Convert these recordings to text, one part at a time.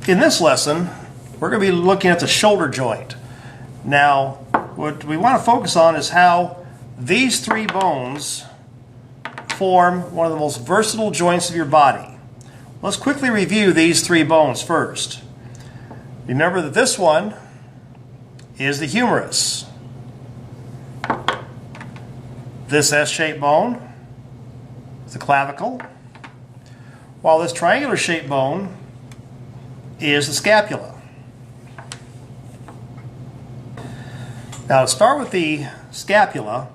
In this lesson, we're going to be looking at the shoulder joint. Now, what we want to focus on is how these three bones form one of the most versatile joints of your body. Let's quickly review these three bones first. Remember that this one is the humerus. This S-shaped bone is the clavicle, while this triangular-shaped bone is the scapula. Now, to start with the scapula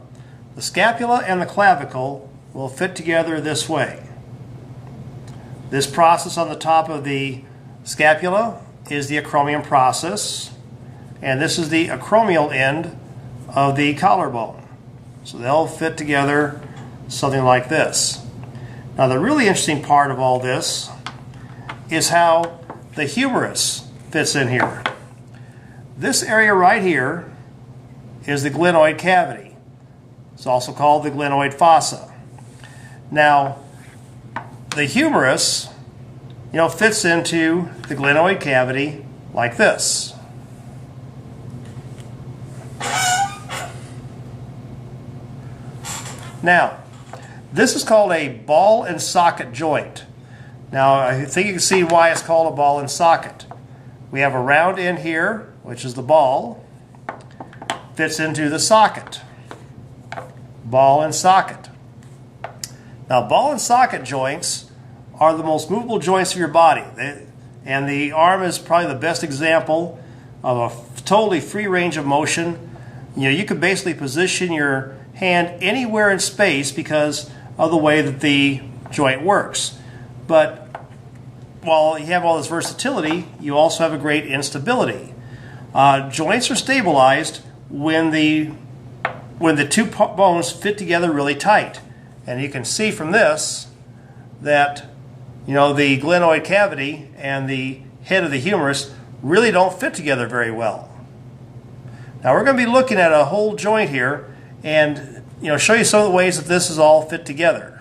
and the clavicle will fit together this way. This process on the top of the scapula is the acromion process, and this is the acromial end of the collarbone. So they'll fit together something like this. Now, the really interesting part of all this is how the humerus fits in here. This area right here is the glenoid cavity. It's also called the glenoid fossa. Now, the humerus, fits into the glenoid cavity like this. Now, this is called a ball and socket joint. Now, I think you can see why it's called a ball and socket. We have a round end here, which is the ball, fits into the socket. Ball and socket. Now, ball and socket joints are the most movable joints of your body. And the arm is probably the best example of a totally free range of motion. You could basically position your hand anywhere in space because of the way that the joint works. But while you have all this versatility, you also have a great instability. Joints are stabilized when the two bones fit together really tight. And you can see from this that the glenoid cavity and the head of the humerus really don't fit together very well. Now, we're going to be looking at a whole joint here and show you some of the ways that this is all fit together.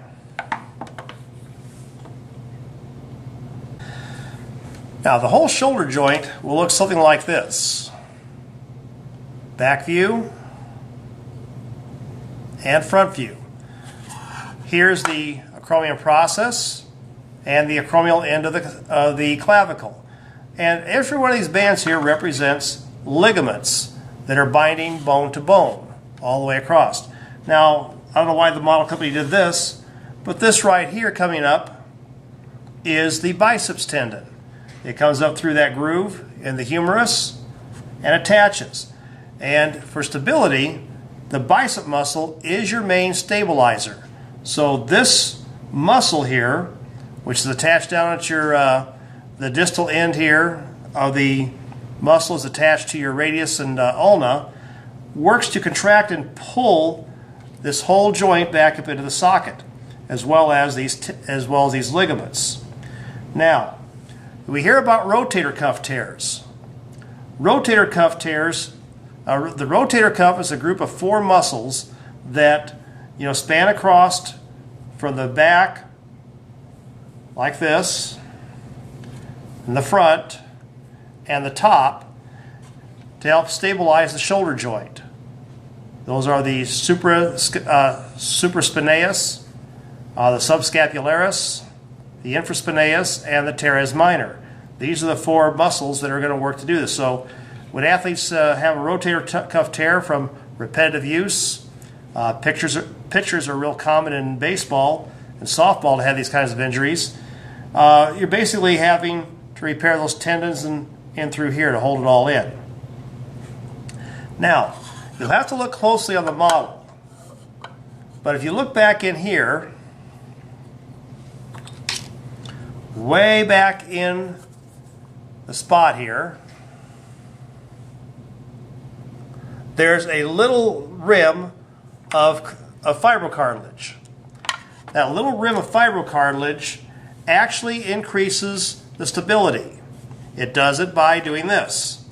Now, the whole shoulder joint will look something like this. Back view and front view. Here's the acromion process and the acromial end of the clavicle. And every one of these bands here represents ligaments that are binding bone to bone all the way across. Now, I don't know why the model company did this, but this right here coming up is the biceps tendon. It comes up through that groove in the humerus and attaches. And for stability, the bicep muscle is your main stabilizer. So this muscle here, which is attached down at your the distal end here of the muscle is attached to your radius and ulna, works to contract and pull this whole joint back up into the socket, as well as these ligaments. Now, we hear about rotator cuff tears. Rotator cuff tears. The rotator cuff is a group of four muscles that span across from the back like this, and the front and the top to help stabilize the shoulder joint. Those are the supraspinatus, the subscapularis, the infraspinatus, and the teres minor. These are the four muscles that are going to work to do this. So when athletes have a rotator cuff tear from repetitive use, pitchers are real common in baseball and softball to have these kinds of injuries. You're basically having to repair those tendons and through here to hold it all in. Now, you'll have to look closely on the model. But if you look back in here, way back in the spot here, there's a little rim of fibrocartilage. That little rim of fibrocartilage actually increases the stability. It does it by doing this.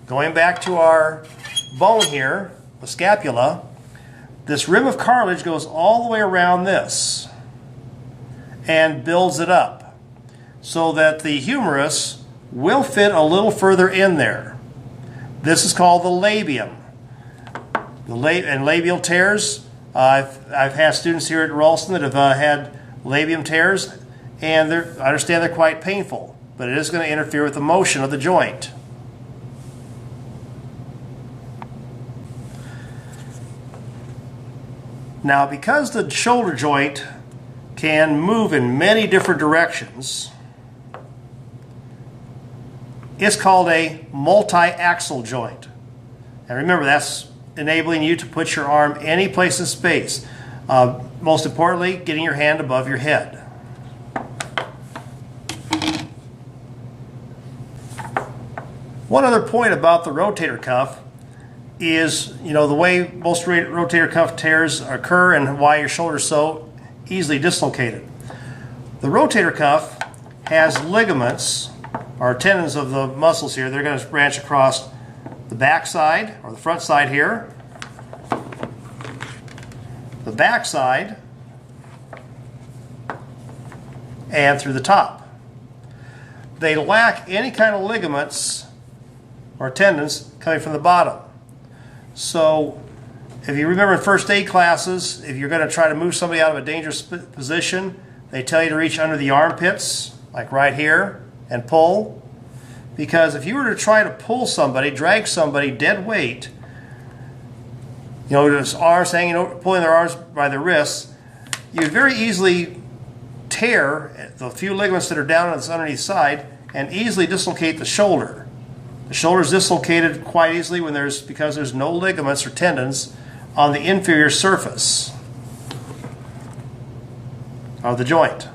Going back to our bone here, the scapula, this rim of cartilage goes all the way around this and builds it up so that the humerus will fit a little further in there. This is called the labium. And labial tears, I've had students here at Ralston that have had labium tears, and I understand they're quite painful, but it is going to interfere with the motion of the joint. Now, because the shoulder joint can move in many different directions, it's called a multi-axle joint. And remember, that's enabling you to put your arm any place in space. Most importantly, getting your hand above your head. One other point about the rotator cuff is, the way most rotator cuff tears occur and why your shoulder is so easily dislocated. The rotator cuff has ligaments, or tendons of the muscles here. They're going to branch across the back side, or the front side here, the back side, and through the top. They lack any kind of ligaments or tendons coming from the bottom. So if you remember in first aid classes, if you're going to try to move somebody out of a dangerous position, they tell you to reach under the armpits, like right here, and pull. Because if you were to try to pull somebody, drag somebody dead weight, just arms hanging over, pulling their arms by their wrists, you'd very easily tear the few ligaments that are down on this underneath side and easily dislocate the shoulder. The shoulder is dislocated quite easily because there's no ligaments or tendons on the inferior surface of the joint.